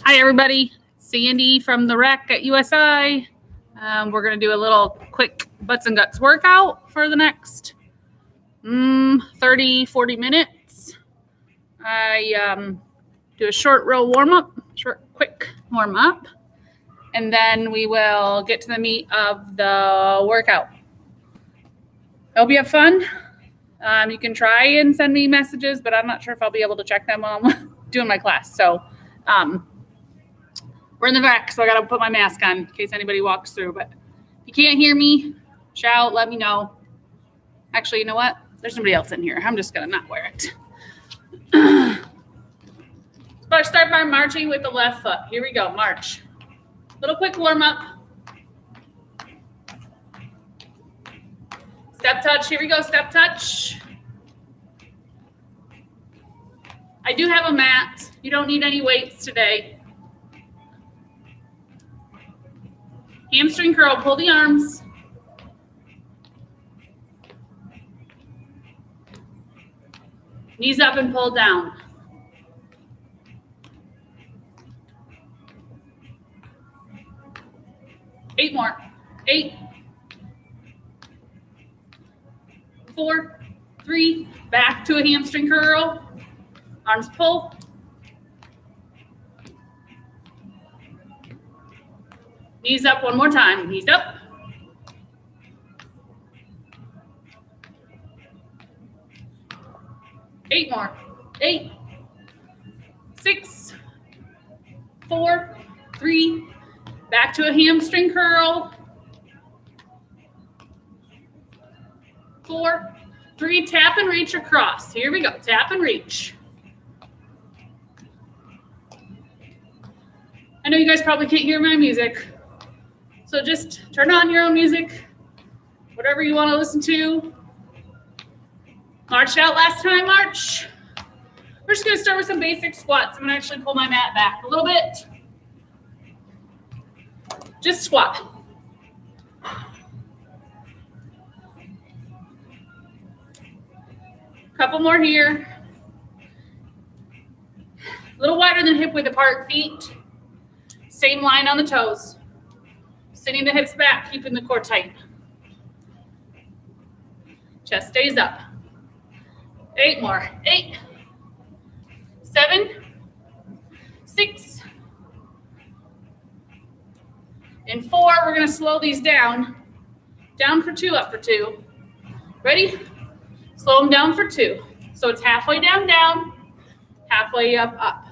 Hi, everybody. Sandy from the rec at USI. We're going to do a little quick butts and guts workout for the next 30, 40 minutes. I do a short row warm-up, quick warm-up, and then we will get to the meat of the workout. Hope you have fun. You can try and send me messages, but I'm not sure if I'll be able to check them while I'm doing my class. So we're in the rec, so I got to put my mask on in case anybody walks through. But if you can't hear me, shout, let me know. Actually, you know what? There's somebody else in here. I'm just going to not wear it. So start by marching with the left foot. Here we go, march. Little quick warm-up. Step touch, here we go, step touch. I do have a mat. You don't need any weights today. Hamstring curl, pull the arms. Knees up and pull down. Eight more. 8, 4, 3, back to a hamstring curl. Arms pull. Knees up one more time. Knees up. Eight more. 8, 6, 4, 3, back to a hamstring curl. 4, 3, tap and reach across. Here we go. Tap and reach. I know you guys probably can't hear my music, so just turn on your own music, whatever you want to listen to. Marched out last time, march. We're just going to start with some basic squats. I'm going to actually pull my mat back a little bit. Just squat. Couple more here. A little wider than hip width apart feet. Same line on the toes. Sitting the hips back, keeping the core tight. Chest stays up. 8 more. 8, 7, 6, and 4. We're going to slow these down. Down for 2, up for 2. Ready? Slow them down for 2. So it's halfway down, down, halfway up, up.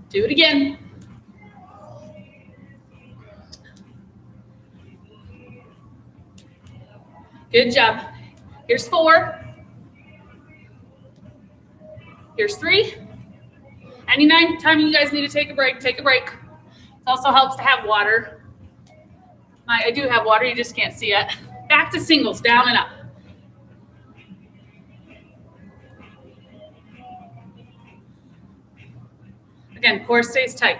Do it again. Good job. Here's 4. Here's 3. Anytime you guys need to take a break, take a break. It also helps to have water. I do have water, you just can't see it. Back to singles, down and up. Again, core stays tight.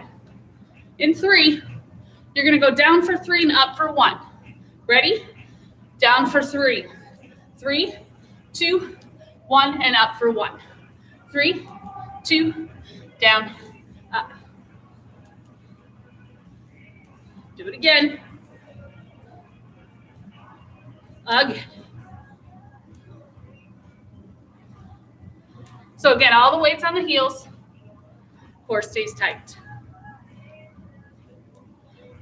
In 3, you're going to go down for 3 and up for 1. Ready? Down for 3. 3, 2, 1, and up for 1. 3, 2, down, up. Do it again. Again. So again, all the weight's on the heels. Core stays tight.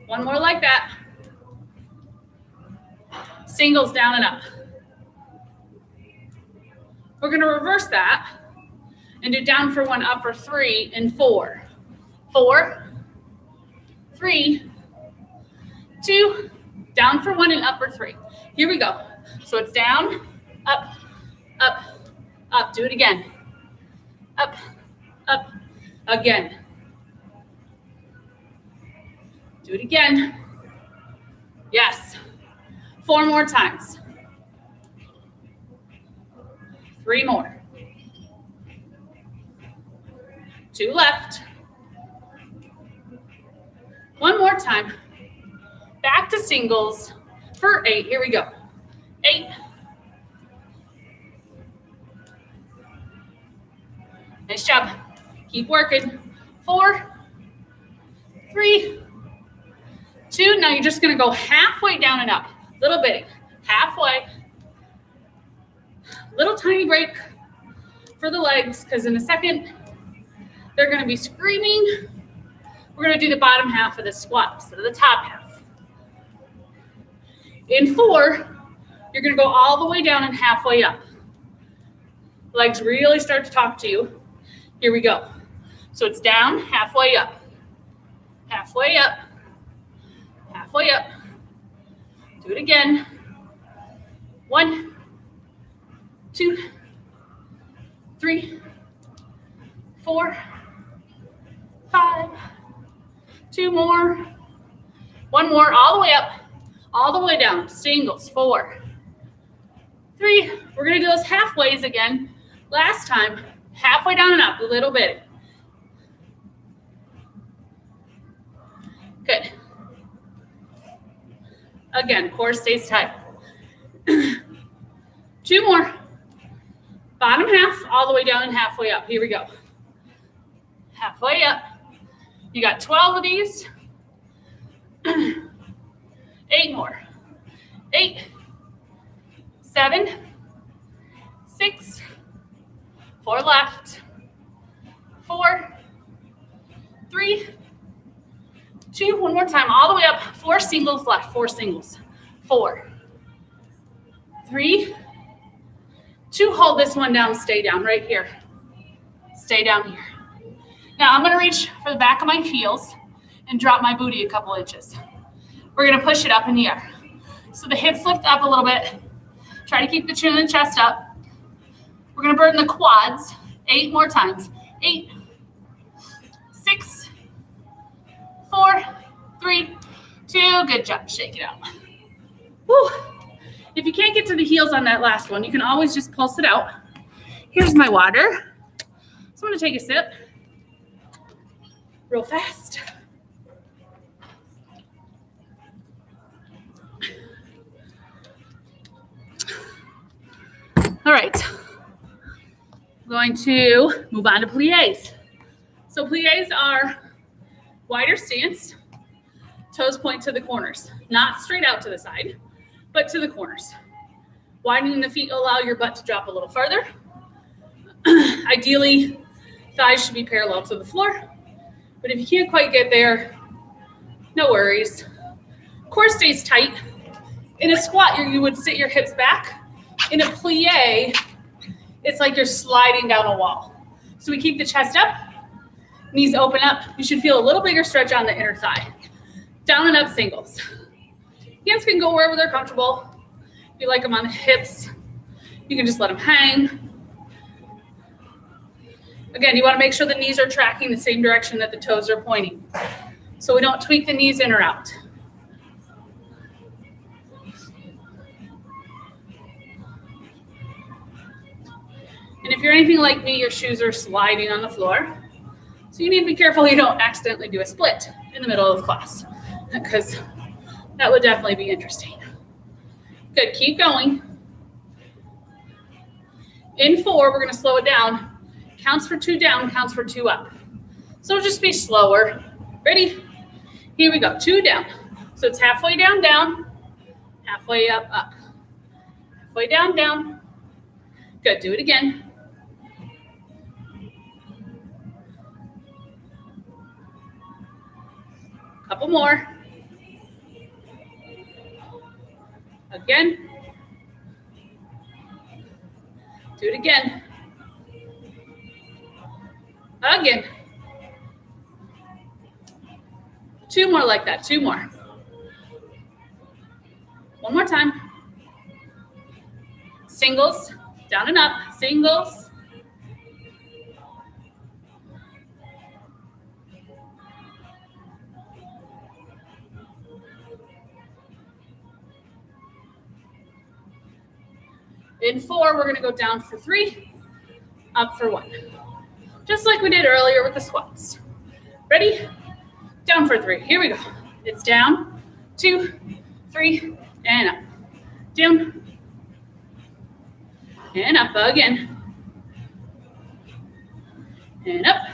One more like that. Singles down and up. We're going to reverse that and do down for 1, up for 3, and 4. 4, 3, 2, down for 1, and up for 3. Here we go. So it's down, up, up, up. Do it again. Up, up, again. Do it again. Yes. 4 more times. 3 more. 2 left. 1 more time. Back to singles for 8. Here we go. 8. Nice job. Keep working. 4, 3, 2. Now you're just gonna go halfway down and up. Little bitty, halfway. Little tiny break for the legs, because in a second, they're gonna be screaming. We're gonna do the bottom half of the squat instead of the top half. In 4, you're gonna go all the way down and halfway up. Legs really start to talk to you. Here we go. So it's down, halfway up, halfway up, halfway up. Do it again. 1, 2, 3, 4, 5. 2 more. 1 more, all the way up, all the way down. Singles, 4, 3. We're gonna do those halfways again. Last time, halfway down and up, a little bit. Good. Again, core stays tight. 2 more. Bottom half, all the way down and halfway up. Here we go. Halfway up. You got 12 of these. 8 more. 8, 7, 6, 4 left. 4, 3, 2, 1 more time, all the way up. 4 singles left, 4 singles. 4, 3, 2, hold this one down, stay down right here. Stay down here. Now I'm gonna reach for the back of my heels and drop my booty a couple inches. We're gonna push it up in the air. So the hips lift up a little bit. Try to keep the chin and the chest up. We're gonna burn the quads 8 more times. 8, 6, 4, 3, 2. Good job, shake it out. Woo. If you can't get to the heels on that last one, you can always just pulse it out. Here's my water. So I'm gonna take a sip real fast. All right, I'm going to move on to pliés. So pliés are wider stance, toes point to the corners, not straight out to the side, but to the corners. Widening the feet will allow your butt to drop a little farther. Ideally, thighs should be parallel to the floor, but if you can't quite get there, no worries. Core stays tight. In a squat, you would sit your hips back. In a plie, it's like you're sliding down a wall. So we keep the chest up, knees open up. You should feel a little bigger stretch on the inner thigh. Down and up singles. Hands can go wherever they're comfortable. If you like them on the hips, you can just let them hang. Again, you want to make sure the knees are tracking the same direction that the toes are pointing, so we don't tweak the knees in or out. And if you're anything like me, your shoes are sliding on the floor. So you need to be careful you don't accidentally do a split in the middle of class, because that would definitely be interesting. Good, keep going. In 4, we're gonna slow it down. Counts for 2 down, counts for 2 up. So just be slower. Ready? Here we go, 2 down. So it's halfway down, down, halfway up, up. Halfway down, down. Good, do it again. Couple more. Again. Do it again. Again. 2 more like that, 2 more. 1 more time. Singles, down and up, singles. In 4, we're gonna go down for 3, up for 1. Just like we did earlier with the squats. Ready? Down for 3, here we go. It's down, 2, 3, and up. Down, and up again. And up,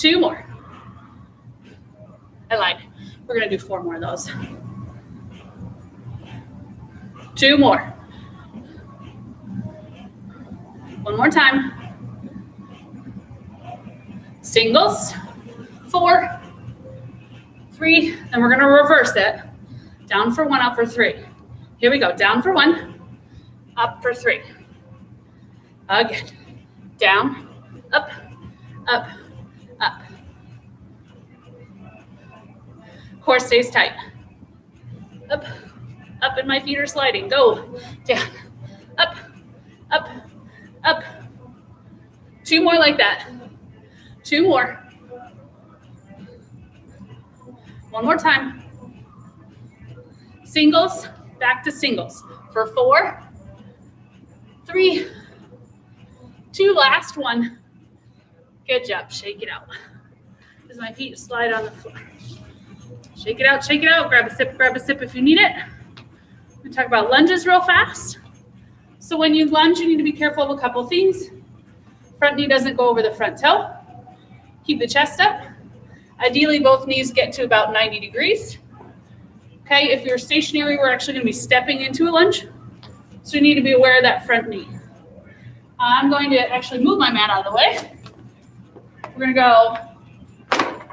2 more. I lied. We're gonna do 4 more of those. 2 more. 1 more time. Singles, 4, 3, and we're gonna reverse it. Down for 1, up for 3. Here we go, down for 1, up for 3. Again, down, up, up, up. Core stays tight. Up, up, and my feet are sliding. Go, down, up, up, up. 2 more like that. 2 more. 1 more time. Singles, back to singles for 4, 3, 2, last one. Good job, shake it out. As my feet slide on the floor. Shake it out, grab a sip if you need it. We talk about lunges real fast. So when you lunge, you need to be careful of a couple things. Front knee doesn't go over the front toe. Keep the chest up. Ideally, both knees get to about 90 degrees. Okay, if you're stationary, we're actually gonna be stepping into a lunge. So you need to be aware of that front knee. I'm going to actually move my mat out of the way. We're gonna go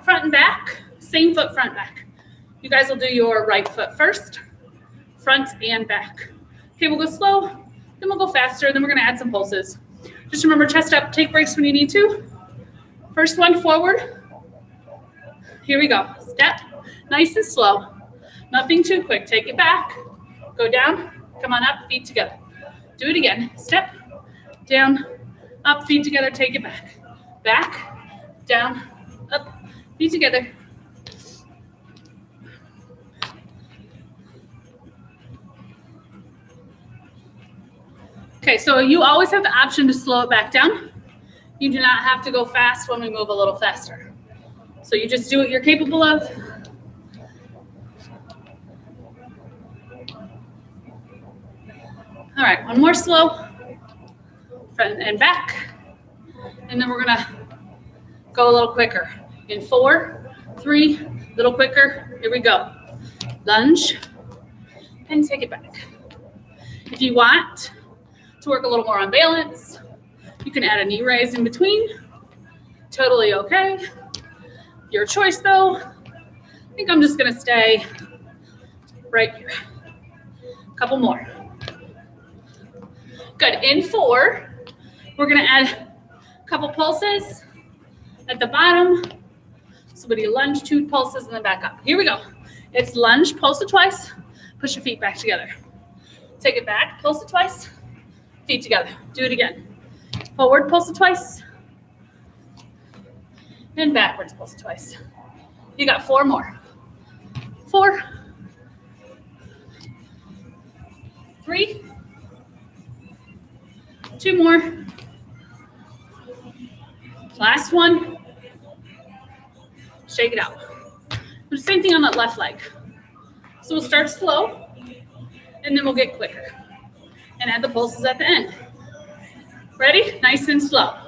front and back, same foot, front, back. You guys will do your right foot first, front and back. Okay, we'll go slow, then we'll go faster, then we're gonna add some pulses. Just remember, chest up, take breaks when you need to. First one, forward. Here we go, step, nice and slow. Nothing too quick, take it back. Go down, come on up, feet together. Do it again, step, down, up, feet together, take it back. Back, down, up, feet together. Okay, so you always have the option to slow it back down. You do not have to go fast when we move a little faster. So you just do what you're capable of. All right, one more slow, front and back. And then we're gonna go a little quicker. In 4, 3, a little quicker, here we go. Lunge, and take it back. If you want to work a little more on balance, you can add a knee raise in between. Totally okay. Your choice though. I think I'm just gonna stay right here. A couple more. Good, in 4, we're gonna add a couple pulses at the bottom. Somebody lunge, 2 pulses, and then back up. Here we go. It's lunge, pulse it twice, push your feet back together. Take it back, pulse it twice, feet together. Do it again. Forward, pulse it twice, and backwards, pulse it twice. You got 4 more. 4, 3, 2 more. Last one. Shake it out. Do the same thing on that left leg. So we'll start slow, and then we'll get quicker. And add the pulses at the end. Ready? Nice and slow.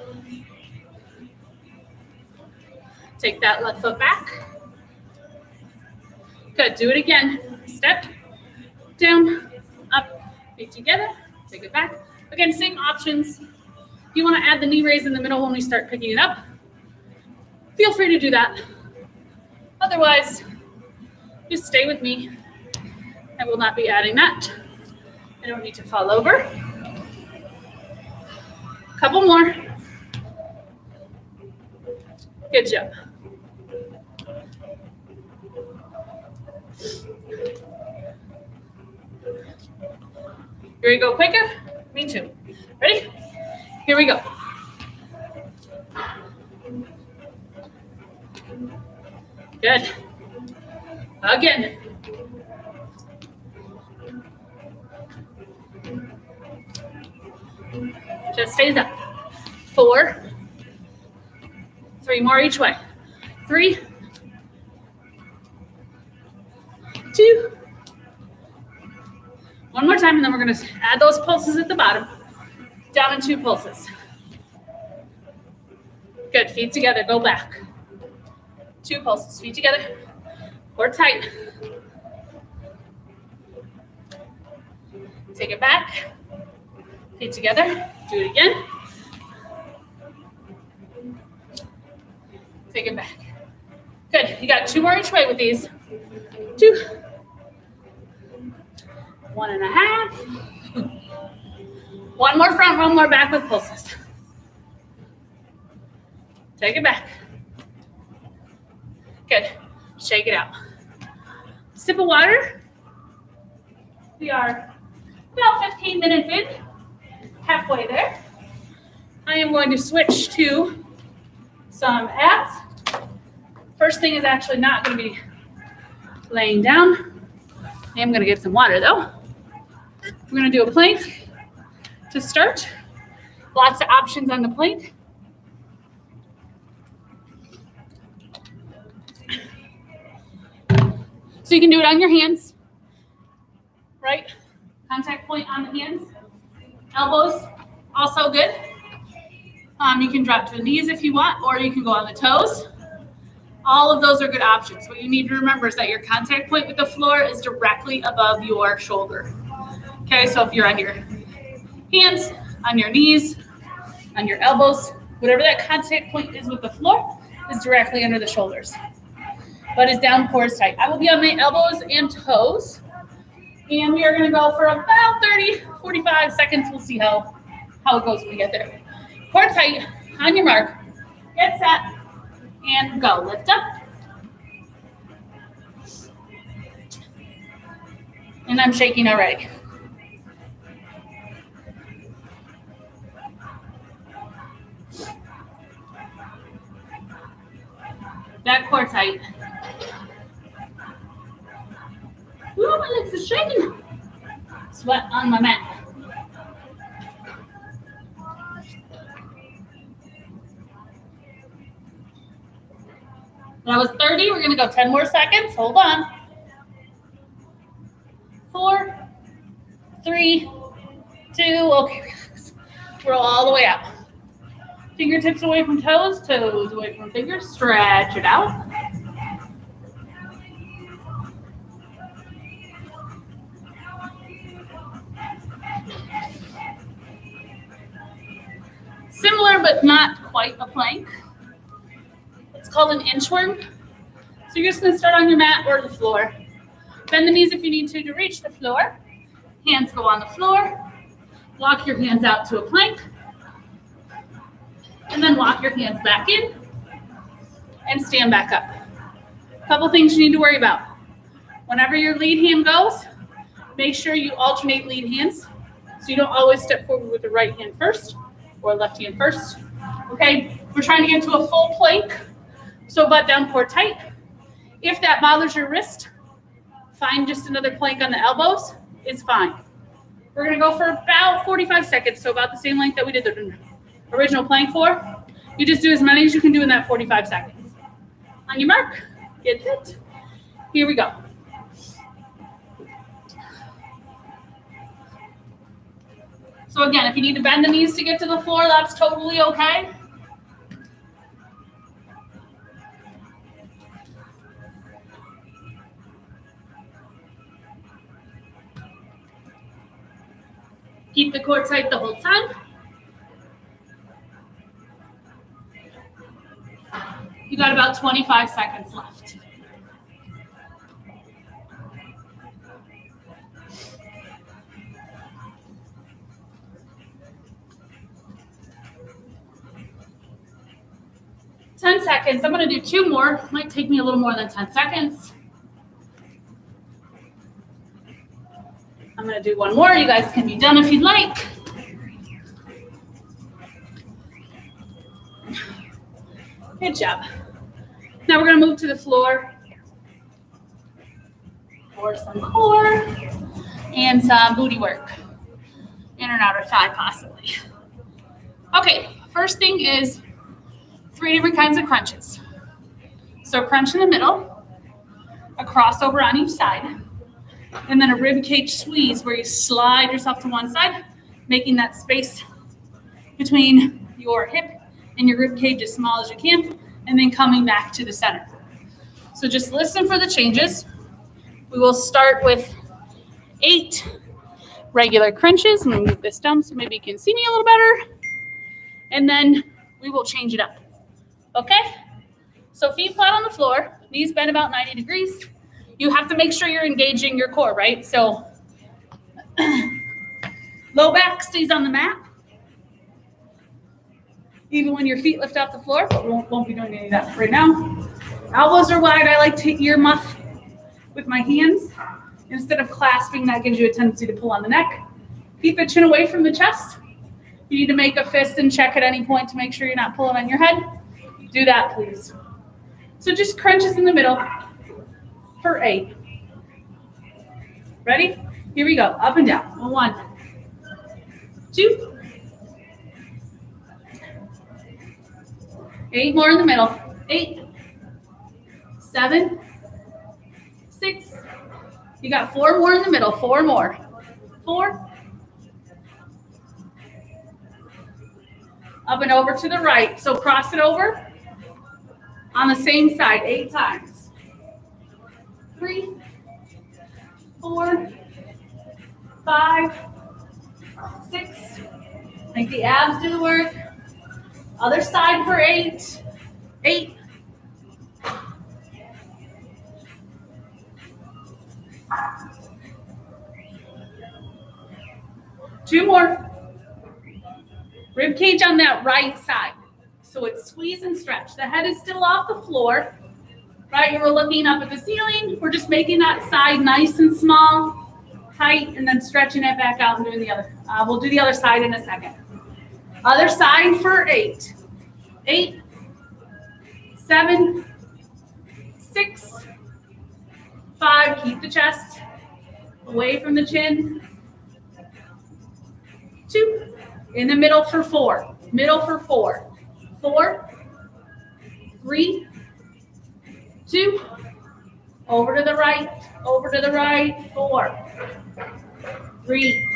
Take that left foot back. Good, do it again. Step, down, up, feet together, take it back. Again, same options. If you want to add the knee raise in the middle when we start picking it up, feel free to do that. Otherwise, just stay with me. I will not be adding that. I don't need to fall over. Couple more. Good job. Here we go, quicker. Me too. Ready? Here we go. Good. Again. Just stays up. 4, 3 more each way. 3, 2. One more time, and then we're going to add those pulses at the bottom. Down in 2 pulses. Good, feet together, go back. 2 pulses. Feet together. Core tight. Take it back. Feet together. Do it again. Take it back. Good. You got 2 more each way with these. 2. 1.5. 1 more front, 1 more back with pulses. Take it back. Good. Shake it out. Sip of water. We are about 15 minutes in. Halfway there. I am going to switch to some abs. First thing is actually not going to be laying down. I am going to get some water though. We're going to do a plank to start. Lots of options on the plank. So you can do it on your hands, right? Contact point on the hands. Elbows, also good. You can drop to the knees if you want, or you can go on the toes. All of those are good options. What you need to remember is that your contact point with the floor is directly above your shoulder. Okay, so if you're on your hands, on your knees, on your elbows, whatever that contact point is with the floor is directly under the shoulders. But it's down, core is tight. I will be on my elbows and toes. And we are going to go for about 30, 45 seconds. We'll see how it goes when we get there. Core tight, on your mark. Get set, and go. Lift up. And I'm shaking already. That core tight. Ooh, my legs are shaking. Sweat on my mat. That was 30. We're going to go 10 more seconds. Hold on. 4, 3, 2. Okay, relax. Roll all the way out. Fingertips away from toes, toes away from fingers. Stretch it out. Similar, but not quite a plank. It's called an inchworm. So you're just going to start on your mat or the floor. Bend the knees if you need to reach the floor. Hands go on the floor. Walk your hands out to a plank. And then walk your hands back in and stand back up. A couple things you need to worry about. Whenever your lead hand goes, make sure you alternate lead hands. So you don't always step forward with the right hand first or left hand first. Okay, we're trying to get to a full plank. So butt down, core tight. If that bothers your wrist, find just another plank on the elbows. It's fine. We're going to go for about 45 seconds, so about the same length that we did the original plank for. You just do as many as you can do in that 45 seconds. On your mark, get set. Here we go. So again, if you need to bend the knees to get to the floor, that's totally okay. Keep the core tight the whole time. You got about 25 seconds left. Ten seconds. I'm going to do 2 more. Might take me a little more than 10 seconds. I'm going to do 1 more. You guys can be done if you'd like. Good job. Now we're going to move to the floor for some core and some booty work. Inner and outer thigh, possibly. Okay, first thing is 3 different kinds of crunches. So crunch in the middle, a crossover on each side, and then a rib cage squeeze where you slide yourself to one side, making that space between your hip and your rib cage as small as you can, and then coming back to the center. So just listen for the changes. We will start with 8 regular crunches. I'm gonna move this down so maybe you can see me a little better. And then we will change it up, okay? So feet flat on the floor, knees bent about 90 degrees. You have to make sure you're engaging your core, right? So low back stays on the mat. Even when your feet lift off the floor, but we won't be doing any of that right now. Elbows are wide. I like to earmuff with my hands. Instead of clasping, that gives you a tendency to pull on the neck. Keep the chin away from the chest. You need to make a fist and check at any point to make sure you're not pulling on your head. Do that, please. So just crunches in the middle for 8. Ready? Here we go. Up and down. 1, 2. 8 more in the middle. 8, 7, 6. You got 4 more in the middle. 4 more. 4. Up and over to the right. So cross it over on the same side 8 times. 3, 4, 5, 6. Make the abs do the work. Other side for 8. 8. 2 more. Rib cage on that right side. So it's squeeze and stretch. The head is still off the floor, right? You were looking up at the ceiling. We're just making that side nice and small, tight, and then stretching it back out and doing the other. We'll do the other side in a second. Other side for 8. 8, 7, 6, 5. Keep the chest away from the chin. 2. In the middle for 4. Middle for 4. 4, 3, 2. Over to the right. Over to the right. 4, 3,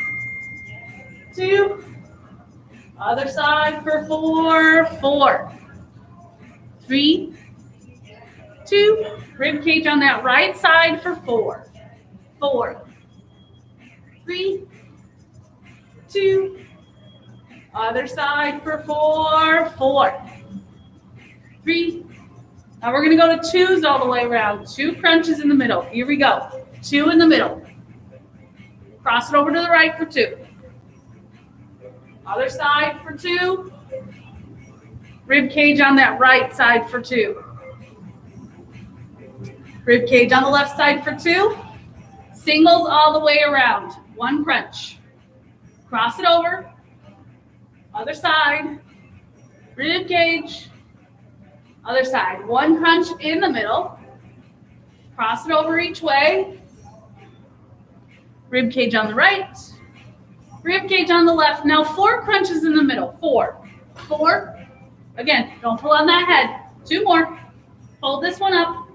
2. Other side for 4. 4, 3, 2. Rib cage on that right side for 4. 4, 3, 2. Other side for 4. 4, 3. Now we're going to go to 2s all the way around. 2 crunches in the middle. Here we go. 2 in the middle. Cross it over to the right for 2. Other side for 2. Rib cage on that right side for 2. Rib cage on the left side for 2. Singles all the way around. 1 crunch. Cross it over. Other side. Rib cage. Other side. 1 crunch in the middle. Cross it over each way. Rib cage on the right. Rib cage on the left. Now 4 crunches in the middle. 4. 4. Again, don't pull on that head. 2 more. Hold this one up.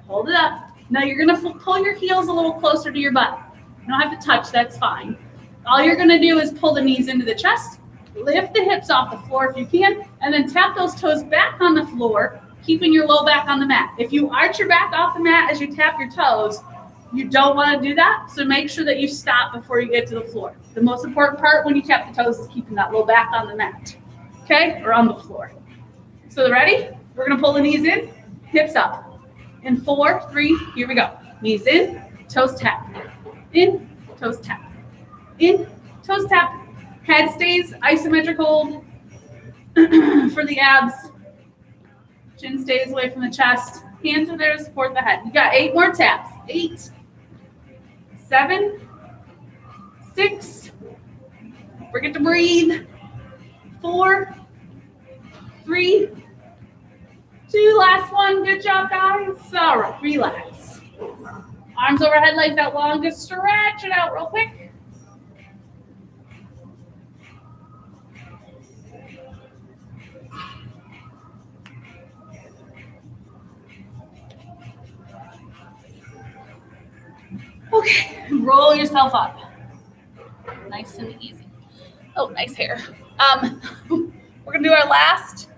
Hold it up. Now you're going to pull your heels a little closer to your butt. You don't have to touch. That's fine. All you're going to do is pull the knees into the chest. Lift the hips off the floor if you can. And then tap those toes back on the floor, keeping your low back on the mat. If you arch your back off the mat as you tap your toes, you don't want to do that, so make sure that you stop before you get to the floor. The most important part when you tap the toes is keeping that low back on the mat, okay, or on the floor. So ready? We're going to pull the knees in, hips up. In 4, 3, here we go. Knees in, toes tap. In, toes tap. In, toes tap. Head stays isometric hold for the abs. Chin stays away from the chest. Hands are there to support the head. You got 8 more taps. 8, 7, 6. Forget to breathe. 4, 3, 2. Last one. Good job, guys. All right, relax. Arms overhead, legs out long. Just stretch it out real quick. Okay, roll yourself up. Nice and easy. Oh, nice hair. We're gonna do our last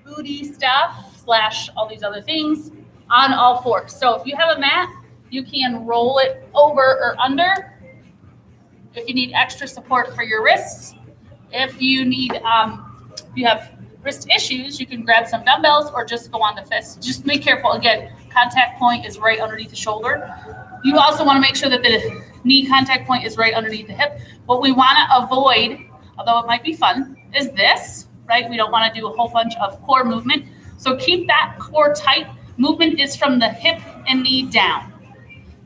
booty stuff / all these other things. on all fours. So if you have a mat, you can roll it over or under. If you need extra support for your wrists, if you need, if you have wrist issues, you can grab some dumbbells or just go on the fist. Just be careful. Again, contact point is right underneath the shoulder. You also want to make sure that the knee contact point is right underneath the hip. What we want to avoid, although it might be fun, is this, right? We don't want to do a whole bunch of core movement. So keep that core tight. Movement is from the hip and knee down.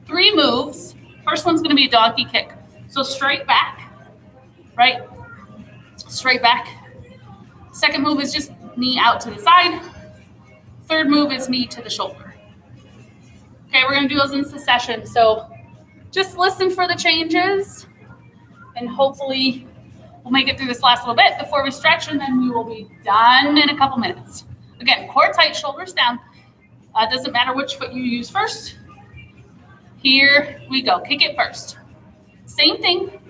3 moves. First one's going to be a donkey kick. So straight back, right? Straight back. Second move is just knee out to the side. Third move is knee to the shoulder. Okay, we're going to do those in succession. So just listen for the changes, and hopefully we'll make it through this last little bit before we stretch, and then we will be done in a couple minutes. Again, core tight, shoulders down. Doesn't matter which foot you use first. Here we go. Kick it first. Same thing,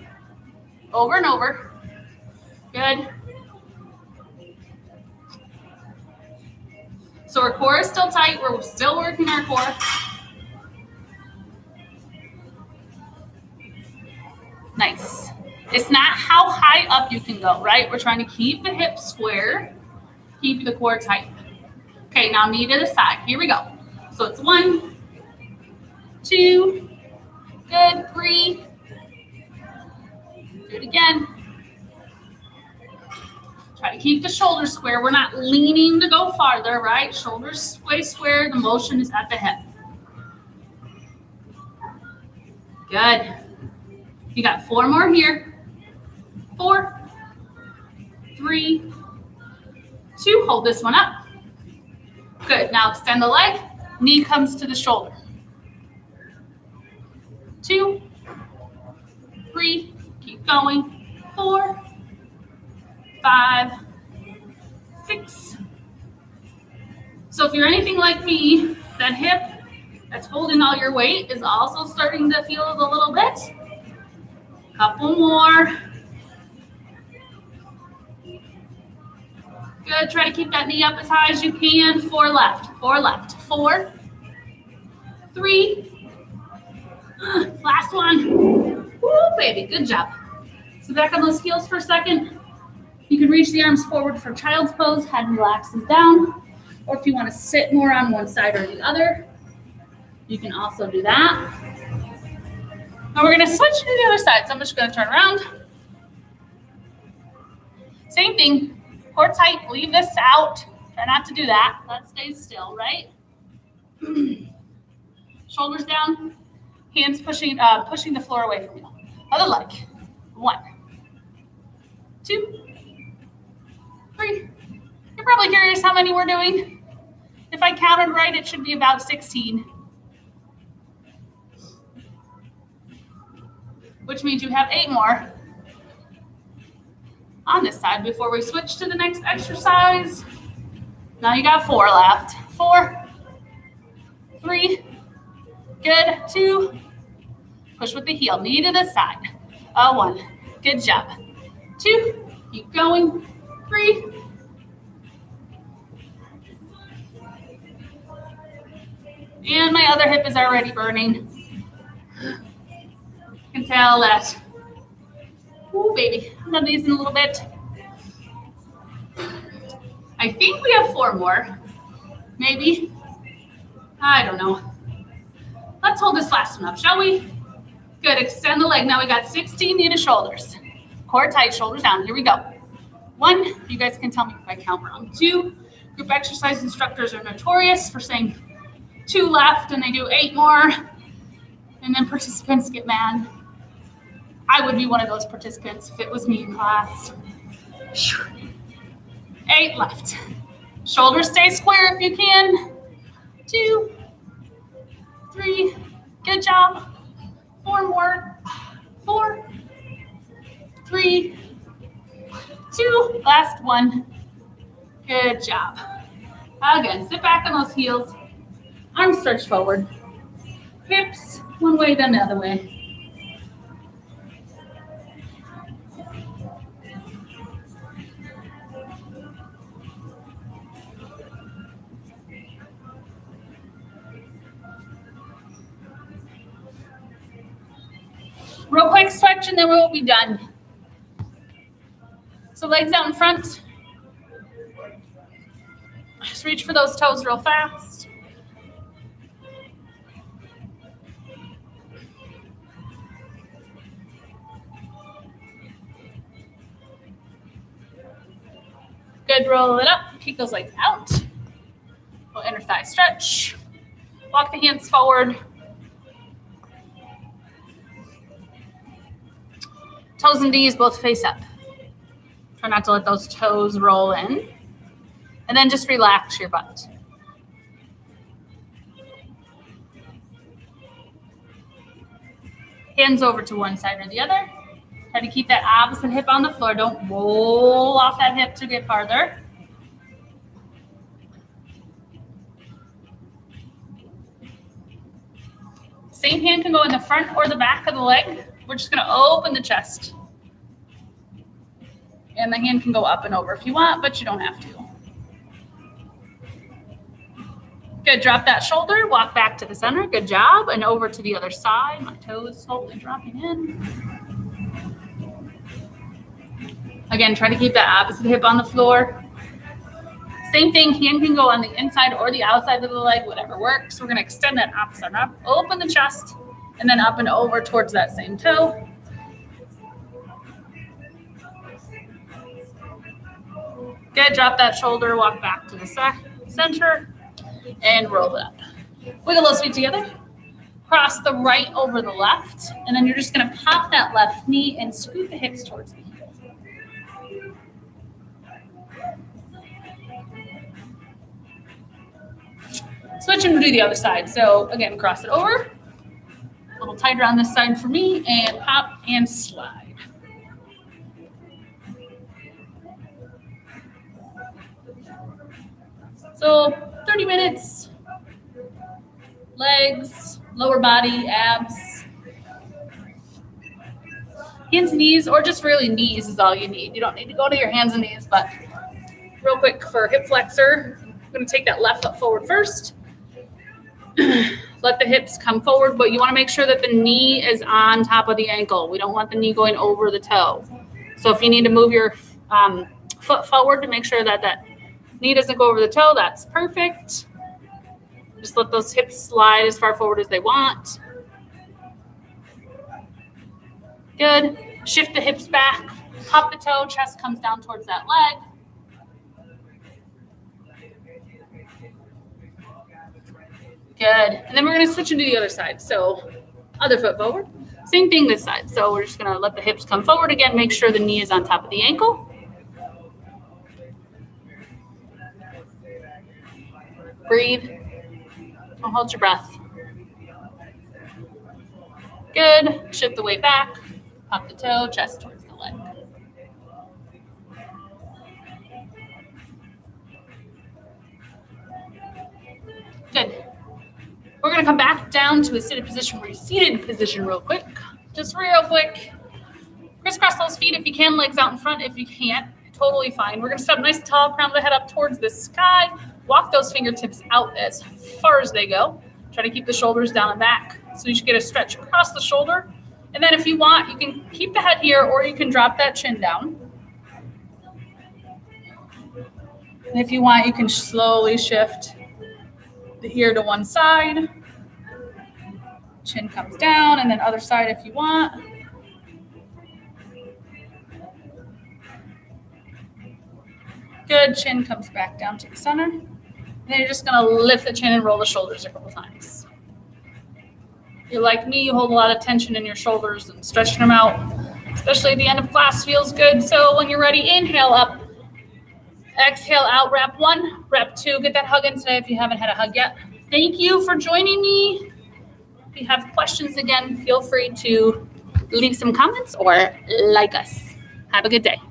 over and over. Good. So our core is still tight. We're still working our core. Nice. It's not how high up you can go, right? We're trying to keep the hips square, keep the core tight. Okay, now knee to the side. Here we go. So it's 1, 2, good, 3. Do it again. Try to keep the shoulders square. We're not leaning to go farther, right? Shoulders stay square. The motion is at the hip. Good. You got 4 more here. 4, 3, 2. Hold this one up. Good. Now extend the leg. Knee comes to the shoulder. 2, 3. Keep going. 4, 5, 6. So if you're anything like me, that hip that's holding all your weight is also starting to feel a little bit. Couple more. Good. Try to keep that knee up as high as you can. 4 left. 4 left. 4, 3. Last one. Woo, baby. Good job. So back on those heels for a second. You can reach the arms forward for child's pose. Head relaxes down. Or if you want to sit more on one side or the other, you can also do that. Now we're going to switch to the other side. So I'm just going to turn around. Same thing. Core tight. Leave this out. Try not to do that. That stays still, right? Shoulders down. Hands pushing the floor away from you. Other leg. 1, 2, 3. You're probably curious how many we're doing. If I counted right, it should be about 16. Which means you have 8 more on this side before we switch to the next exercise. Now you got 4 left. 4, 3, good, 2. Push with the heel, knee to the side. 1, good job. 2, keep going. 3, and my other hip is already burning. You can tell that. Ooh, baby. I've done these in a little bit. I think we have 4 more. Maybe. I don't know. Let's hold this last one up, shall we? Good. Extend the leg. Now we got 16 knee to shoulders. Core tight, shoulders down. Here we go. 1. You guys can tell me if I count wrong. 2. Group exercise instructors are notorious for saying 2 left, and they do 8 more. And then participants get mad. I would be one of those participants if it was me in class. 8 left. Shoulders stay square if you can. 2, 3. Good job. 4 more. 4, 3, 2. Last one. Good job. Again, sit back on those heels. Arms stretch forward. Hips one way, then the other way. Real quick stretch and then we'll be done. So legs out in front. Just reach for those toes real fast. Good, roll it up, kick those legs out. We'll inner thigh stretch. Walk the hands forward. Toes and knees both face up. Try not to let those toes roll in. And then just relax your butt. Hands over to one side or the other. Try to keep that opposite hip on the floor. Don't roll off that hip to get farther. Same hand can go in the front or the back of the leg. We're just going to open the chest. And the hand can go up and over if you want, but you don't have to. Good, drop that shoulder, walk back to the center. Good job, and over to the other side. My toes slowly dropping in. Again, try to keep that opposite hip on the floor. Same thing, hand can go on the inside or the outside of the leg, whatever works. We're gonna extend that opposite arm up, open the chest, and then up and over towards that same toe. Good, drop that shoulder, walk back to the center, and roll it up. Wiggle those feet together. Cross the right over the left, and then you're just gonna pop that left knee and scoot the hips towards the heel. Switch and do the other side. So again, cross it over. A little tighter on this side for me, and pop and slide. So 30 minutes, legs, lower body, abs, hands and knees, or just really knees is all you need. You don't need to go to your hands and knees, but real quick for hip flexor, I'm gonna take that left foot forward first. Let the hips come forward, but you wanna make sure that the knee is on top of the ankle. We don't want the knee going over the toe. So if you need to move your foot forward to make sure that that knee doesn't go over the toe, that's perfect. Just let those hips slide as far forward as they want. Good. Shift the hips back, pop the toe, chest comes down towards that leg. Good. And then we're going to switch into the other side. So other foot forward. Same thing this side. So we're just going to let the hips come forward again. Make sure the knee is on top of the ankle. Breathe. Don't hold your breath. Good. Shift the weight back. Pop the toe, chest towards the leg. Good. We're going to come back down to a seated position, real quick. Just real quick. Crisscross those feet if you can, legs out in front. If you can't, totally fine. We're going to step nice and tall, crown the head up towards the sky. Walk those fingertips out as far as they go. Try to keep the shoulders down and back. So you should get a stretch across the shoulder. And then if you want, you can keep the head here or you can drop that chin down. And if you want, you can slowly shift the ear to one side. Chin comes down, and then other side if you want. Good, chin comes back down to the center. And then you're just gonna lift the chin and roll the shoulders a couple times. If you're like me, you hold a lot of tension in your shoulders and stretching them out, especially at the end of class feels good. So when you're ready, inhale up. Exhale out, wrap one, wrap two. Get that hug in today if you haven't had a hug yet. Thank you for joining me. If you have questions again, feel free to leave some comments or like us. Have a good day.